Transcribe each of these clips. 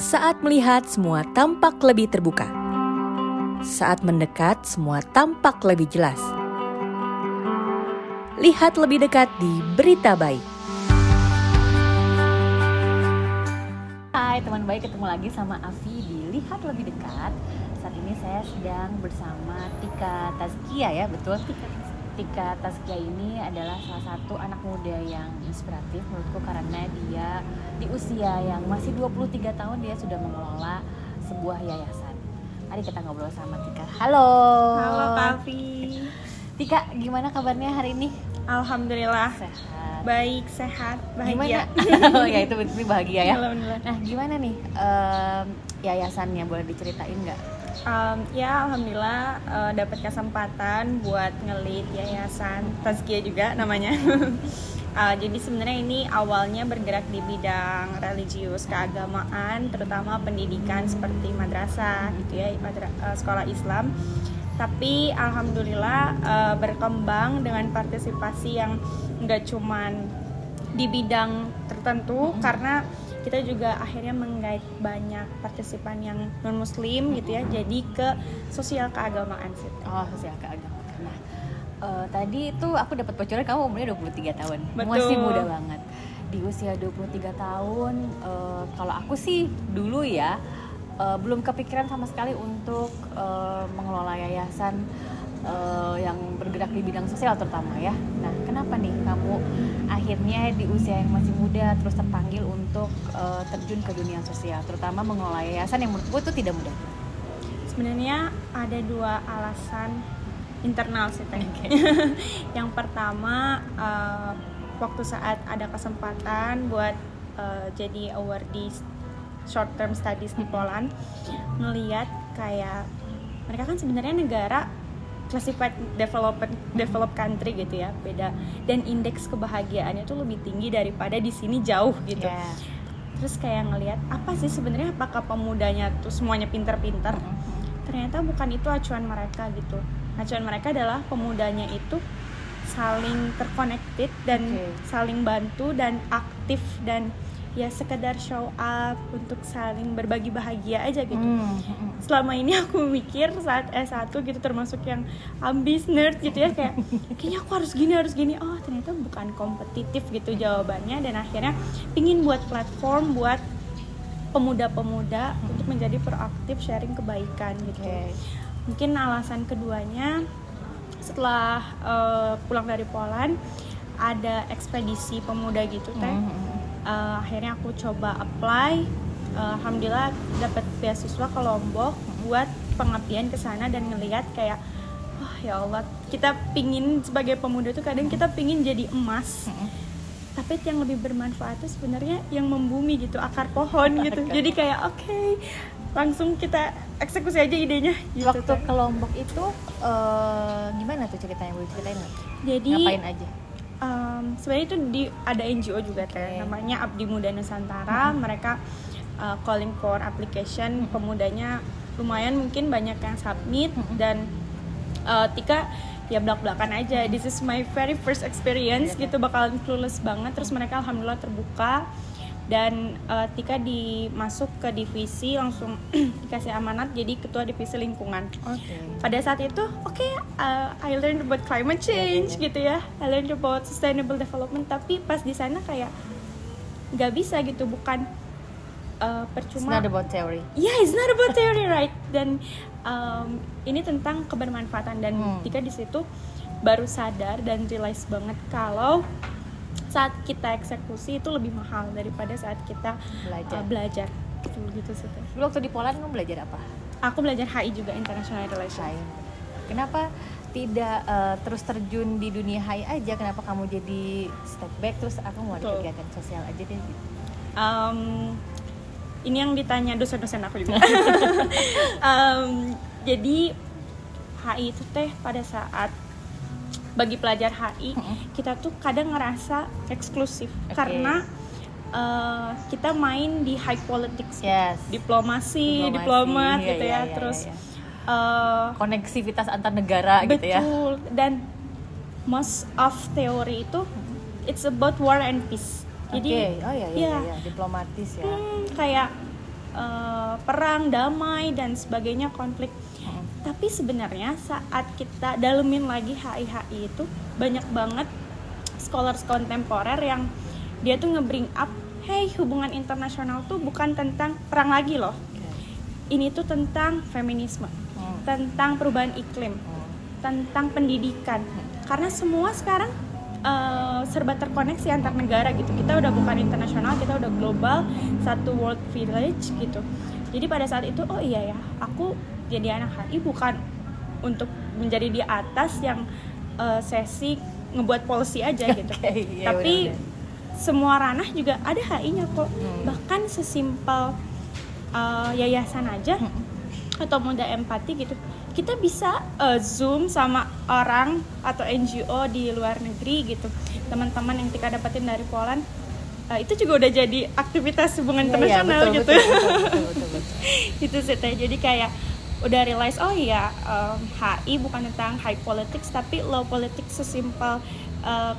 Saat melihat, semua tampak lebih terbuka. Saat mendekat, semua tampak lebih jelas. Lihat lebih dekat di Berita Baik. Hai teman baik, ketemu lagi sama Afi di Lihat Lebih Dekat. Saat ini saya sedang bersama Tika Tazkia, ya betul? Tika Tazkia ini adalah salah satu anak muda yang inspiratif menurutku, karena dia di usia yang masih 23 tahun dia sudah mengelola sebuah yayasan. Mari kita ngobrol sama Tika. Halo. Halo Kavi. Tika, gimana kabarnya hari ini? Alhamdulillah. Sehat. Baik, sehat, bahagia. Gimana? Oh ya, itu betul bahagia ya. Alhamdulillah. Nah, gimana nih yayasannya, boleh diceritain nggak? Ya alhamdulillah dapat kesempatan buat ngelit yayasan Tazkia juga namanya. Jadi sebenarnya ini awalnya bergerak di bidang religius keagamaan, terutama pendidikan seperti madrasah gitu ya, sekolah Islam. Tapi alhamdulillah berkembang dengan partisipasi yang nggak cuman di bidang tertentu, karena kita juga akhirnya menggait banyak partisipan yang non muslim gitu ya, jadi ke sosial keagamaan sih. Oh, sosial keagamaan. Nah, tadi itu aku dapat bocoran kamu umurnya 23 tahun. Betul. Masih muda banget. Di usia 23 tahun, kalau aku sih dulu ya belum kepikiran sama sekali untuk mengelola yayasan yang bergerak di bidang sosial terutama ya. Nah, kenapa nih kamu akhirnya di usia yang masih muda terus terpanggil untuk terjun ke dunia sosial, terutama mengelola yayasan yang menurutku itu tidak mudah? Sebenarnya ada dua alasan internal sih Teh. Okay. Yang pertama, waktu saat ada kesempatan buat jadi awardee short term studies di Poland, ngelihat kayak mereka kan sebenarnya negara classified developed country gitu ya, beda, dan indeks kebahagiaannya tuh lebih tinggi daripada di sini jauh gitu. Yeah. Terus kayak ngelihat apa sih sebenarnya, apakah pemudanya tuh semuanya pinter-pinter? Ternyata bukan itu acuan mereka gitu. Acuan mereka adalah pemudanya itu saling terconnected dan saling bantu dan aktif, dan ya sekedar show up untuk saling berbagi bahagia aja gitu. Selama ini aku mikir saat S1 gitu, termasuk yang ambis nerd gitu ya, kayak kayaknya aku harus gini. Oh, ternyata bukan kompetitif gitu jawabannya, dan akhirnya pingin buat platform buat pemuda-pemuda untuk menjadi proaktif sharing kebaikan gitu. Mungkin alasan keduanya, setelah pulang dari Poland ada ekspedisi pemuda gitu Teh. Akhirnya aku coba apply, alhamdulillah dapat beasiswa ke Lombok buat pengabdian ke sana, dan ngelihat kayak wah ya Allah, kita pingin sebagai pemuda tuh kadang kita pingin jadi emas, tapi yang lebih bermanfaat itu sebenarnya yang membumi gitu, akar pohon gitu. Jadi kayak oke, langsung kita eksekusi aja idenya gitu. Waktu ke Lombok itu gimana tuh ceritanya, boleh ceritain nggak? Jadi ngapain aja? Sebenarnya itu ada NGO juga Teh, namanya Abdi Muda Nusantara. Mereka calling for application, pemudanya lumayan mungkin banyak yang submit, dan Tika ya belak-belakan aja, this is my very first experience gitu, bakalan clueless banget. Terus mereka alhamdulillah terbuka, dan Tika masuk ke divisi, langsung dikasih amanat jadi ketua divisi lingkungan. Pada saat itu I learned about climate change gitu ya, I learned about sustainable development, tapi pas di sana kayak nggak bisa gitu, bukan percuma. It's not about theory. Yeah, it's not about theory, right? Dan ini tentang kebermanfaatan, dan Tika di situ baru sadar dan realize banget kalau saat kita eksekusi itu lebih mahal daripada saat kita belajar. Gitu sih. Dulu waktu di Poland kamu belajar apa? Aku belajar HI juga, International Relations. Kenapa tidak terus terjun di dunia HI aja? Kenapa kamu jadi step back terus aku mau ada kegiatan sosial aja deh? Ini yang ditanya dosen-dosen aku juga. Jadi HI itu Teh, pada saat bagi pelajar HI, kita tuh kadang ngerasa eksklusif, karena kita main di high politics, diplomasi, diplomat gitu ya, terus koneksivitas antar negara gitu ya. Betul, dan most of teori itu it's about war and peace. Jadi ya, diplomatis ya. Kayak perang, damai dan sebagainya, konflik. Tapi sebenarnya saat kita dalemin lagi HI itu banyak banget scholars kontemporer yang dia tuh nge-bring up, hey, hubungan internasional tuh bukan tentang perang lagi loh. Ini tuh tentang feminisme, tentang perubahan iklim, tentang pendidikan. Karena semua sekarang serba terkoneksi antar negara gitu. Kita udah bukan internasional, kita udah global, satu world village gitu. Jadi pada saat itu, oh iya ya, aku jadi anak HI bukan untuk menjadi di atas yang sesi ngebuat policy aja gitu. Iya, tapi bener-bener. semua ranah juga ada HI-nya kok. Bahkan sesimpel yayasan aja atau Muda Empati gitu, kita bisa Zoom sama orang atau NGO di luar negeri gitu. Teman-teman yang Tika dapetin dari Poland, itu juga udah jadi aktivitas hubungan internasional gitu. Betul. Itu sih Teh. Jadi kayak udah realize, oh iya, HI bukan tentang high politics tapi low politics, sesimpel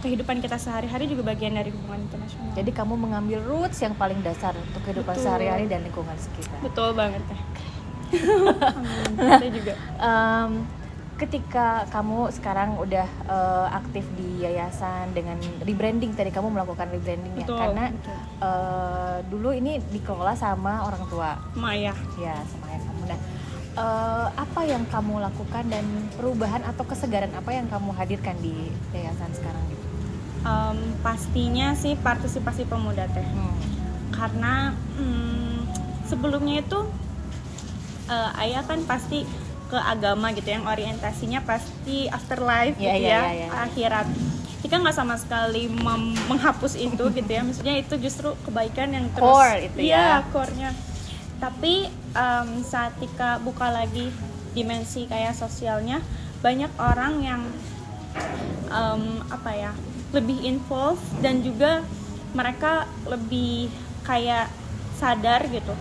kehidupan kita sehari-hari juga bagian dari hubungan internasional. Jadi kamu mengambil roots yang paling dasar untuk kehidupan Betul. sehari-hari dan lingkungan sekitar. Betul banget Teh. Kita juga. Ketika kamu sekarang udah aktif di yayasan dengan rebranding, tadi kamu melakukan rebranding ya, Betul, karena betul. dulu ini dikelola sama orang tua, Maya. ya sama ayah kamu. Nah, apa yang kamu lakukan dan perubahan atau kesegaran apa yang kamu hadirkan di yayasan sekarang gitu? Pastinya sih partisipasi pemuda Teh. Karena sebelumnya itu ayah kan pasti ke agama gitu, yang orientasinya pasti afterlife gitu ya, akhirat. Tika nggak sama sekali menghapus itu gitu ya, maksudnya itu justru kebaikan yang terus Core itu ya. core-nya. Tapi saat Tika buka lagi dimensi kayak sosialnya, banyak orang yang lebih involved dan juga mereka lebih kayak sadar gitu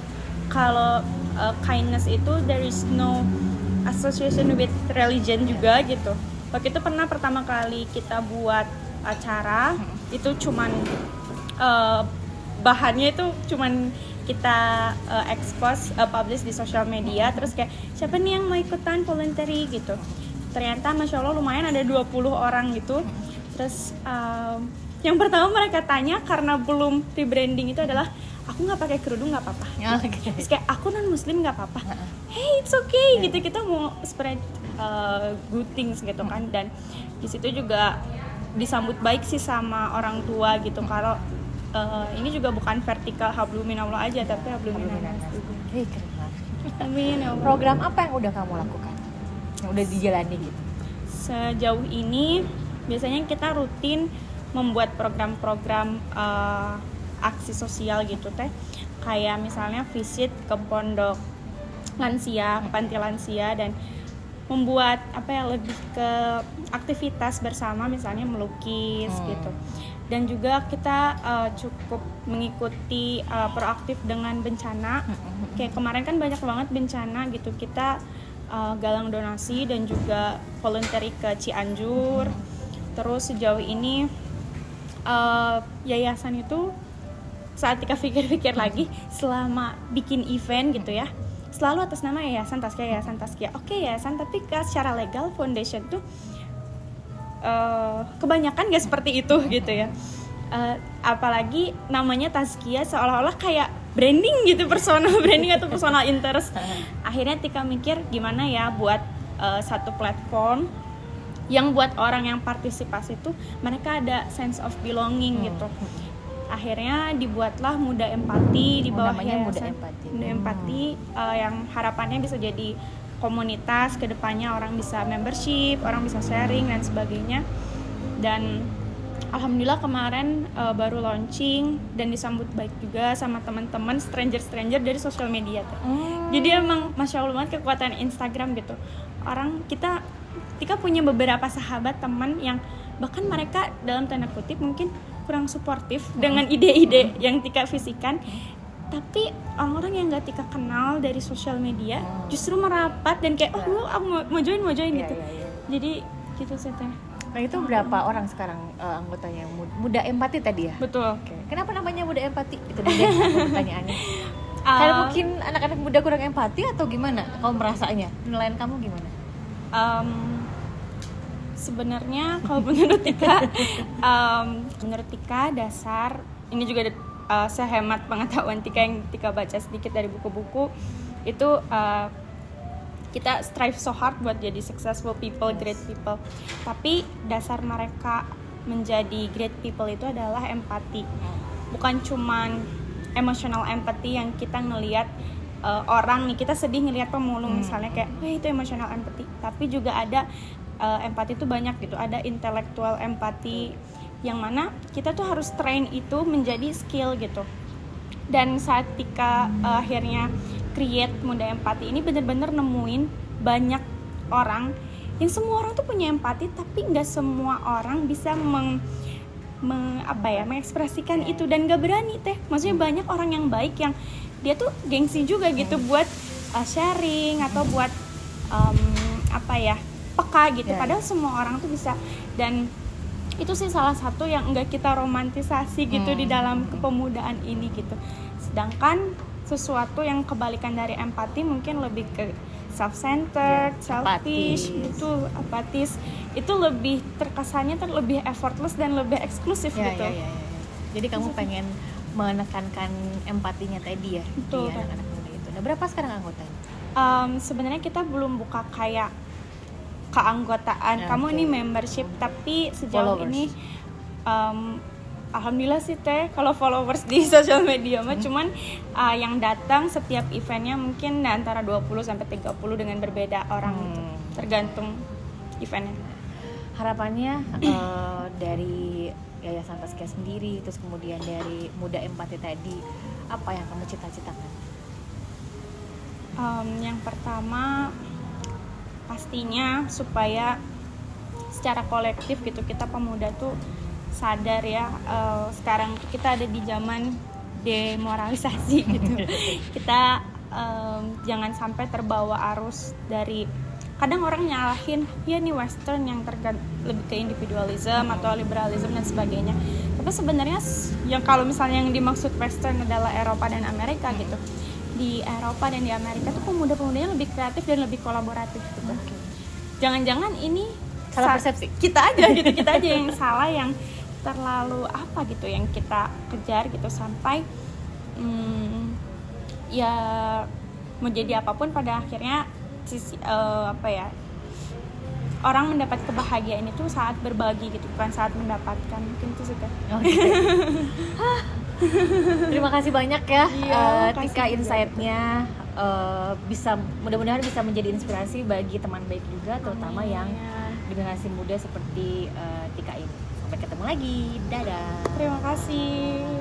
kalau kindness itu there is no association with religion juga gitu. Waktu itu pernah pertama kali kita buat acara, itu cuman bahannya itu cuman kita expose, publish di sosial media, terus kayak siapa nih yang mau ikutan voluntary gitu. Ternyata Masya Allah lumayan ada 20 orang gitu. Terus yang pertama mereka tanya karena belum rebranding itu adalah, aku nggak pakai kerudung nggak apa-apa. Terus kayak aku non muslim nggak apa-apa. Hey, it's okay gitu, kita mau spread good things gitu kan. Dan di situ juga disambut baik sih sama orang tua gitu. Kalau ini juga bukan vertikal hablum minallah aja, tapi hablum minannas juga. Keren banget. Amin ya Allah. Program apa yang udah kamu lakukan? Yang udah dijalani gitu? Sejauh ini biasanya kita rutin membuat program-program aksi sosial gitu Teh. Kayak misalnya visit ke pondok lansia, panti lansia, dan membuat lebih ke aktivitas bersama, misalnya melukis gitu. Dan juga kita cukup mengikuti proaktif dengan bencana. Kayak kemarin kan banyak banget bencana gitu, kita galang donasi dan juga voluntary ke Cianjur. Terus sejauh ini yayasan itu saat Tika pikir-pikir lagi, selama bikin event gitu ya, selalu atas nama Yayasan Tazkiyah. Oke, yayasan, tapi secara legal foundation tuh kebanyakan gak seperti itu gitu ya. Apalagi namanya Tazkiyah seolah-olah kayak branding gitu, personal branding atau personal interest. Akhirnya Tika mikir gimana ya buat satu platform yang buat orang yang partisipasi tuh mereka ada sense of belonging gitu. Akhirnya dibuatlah Muda Empati di bawah yayasan Muda Empati, yang harapannya bisa jadi komunitas, kedepannya orang bisa membership, orang bisa sharing dan sebagainya. Dan alhamdulillah kemarin baru launching dan disambut baik juga sama teman-teman stranger dari sosial media tuh. Jadi emang Masya Allah banget kekuatan Instagram gitu. Orang Tika punya beberapa sahabat teman yang bahkan mereka dalam tanda kutip mungkin kurang suportif dengan ide-ide yang Tika visikan, tapi orang-orang yang gak Tika kenal dari sosial media justru merapat dan kayak aku mau join gitu. Jadi gitu sih Teh. Nah itu berapa orang sekarang anggotanya Muda Empati tadi ya? Betul. Kenapa namanya Muda Empati? Itu dia pertanyaannya. Karena mungkin anak-anak muda kurang empati atau gimana? Kamu merasanya? Penilaian kamu gimana? Sebenarnya kalau menurut Tika dasar ini juga sehemat pengetahuan Tika yang Tika baca sedikit dari buku-buku itu kita strive so hard buat jadi successful people, great people. Tapi dasar mereka menjadi great people itu adalah empati. Bukan cuman emotional empathy yang kita ngelihat orang nih, kita sedih ngelihat pemulung misalnya kayak, itu emotional empathy. Tapi juga ada empati itu banyak gitu. Ada intellectual empathy yang mana kita tuh harus train itu menjadi skill gitu. Dan saat Tika akhirnya create Muda Empati ini benar-benar nemuin banyak orang yang semua orang tuh punya empati, tapi nggak semua orang bisa mengekspresikan itu dan nggak berani teh. Maksudnya banyak orang yang baik yang dia tuh gengsi juga gitu buat sharing atau buat peka gitu. Padahal semua orang tuh bisa, dan itu sih salah satu yang enggak kita romantisasi gitu di dalam kepemudaan ini gitu. Sedangkan sesuatu yang kebalikan dari empati mungkin lebih ke self-centered, selfish, betul, apatis. Itu lebih terkesannya lebih effortless dan lebih eksklusif gitu. Ya. Jadi kamu pengen menekankan empatinya tadi ya, betul, di anak-anak muda itu. Nah, berapa sekarang anggotanya? Sebenarnya kita belum buka kayak keanggotaan. Kamu ini membership, tapi sejauh Followers. ini alhamdulillah sih teh kalau followers di sosial media mah cuman yang datang setiap eventnya mungkin antara 20 sampai 30 dengan berbeda orang gitu. Tergantung eventnya. Harapannya dari Yayasan Tazkiyah sendiri, terus kemudian dari Muda Empati tadi, apa yang kamu cita-citakan? Yang pertama pastinya supaya secara kolektif gitu kita pemuda tuh sadar ya, sekarang kita ada di zaman demoralisasi gitu. Kita jangan sampai terbawa arus dari, kadang orang nyalahin ya nih western yang lebih ke individualism atau liberalism dan sebagainya. Tapi sebenarnya yang kalau misalnya yang dimaksud western adalah Eropa dan Amerika gitu. Di Eropa dan di Amerika tuh pemuda-pemudanya lebih kreatif dan lebih kolaboratif gitu. Jangan-jangan ini salah persepsi kita aja gitu, kita aja yang salah, yang terlalu apa gitu yang kita kejar gitu sampai ya mau jadi apapun pada akhirnya orang mendapat kebahagiaan itu saat berbagi gitu, bukan saat mendapatkan. Mungkin itu sih Teh. Terima kasih banyak ya, Tika, kasih insight-nya. Mudah-mudahan bisa menjadi inspirasi bagi teman baik juga, terutama yang generasi muda seperti Tika ini. Sampai ketemu lagi, dadah. Terima kasih.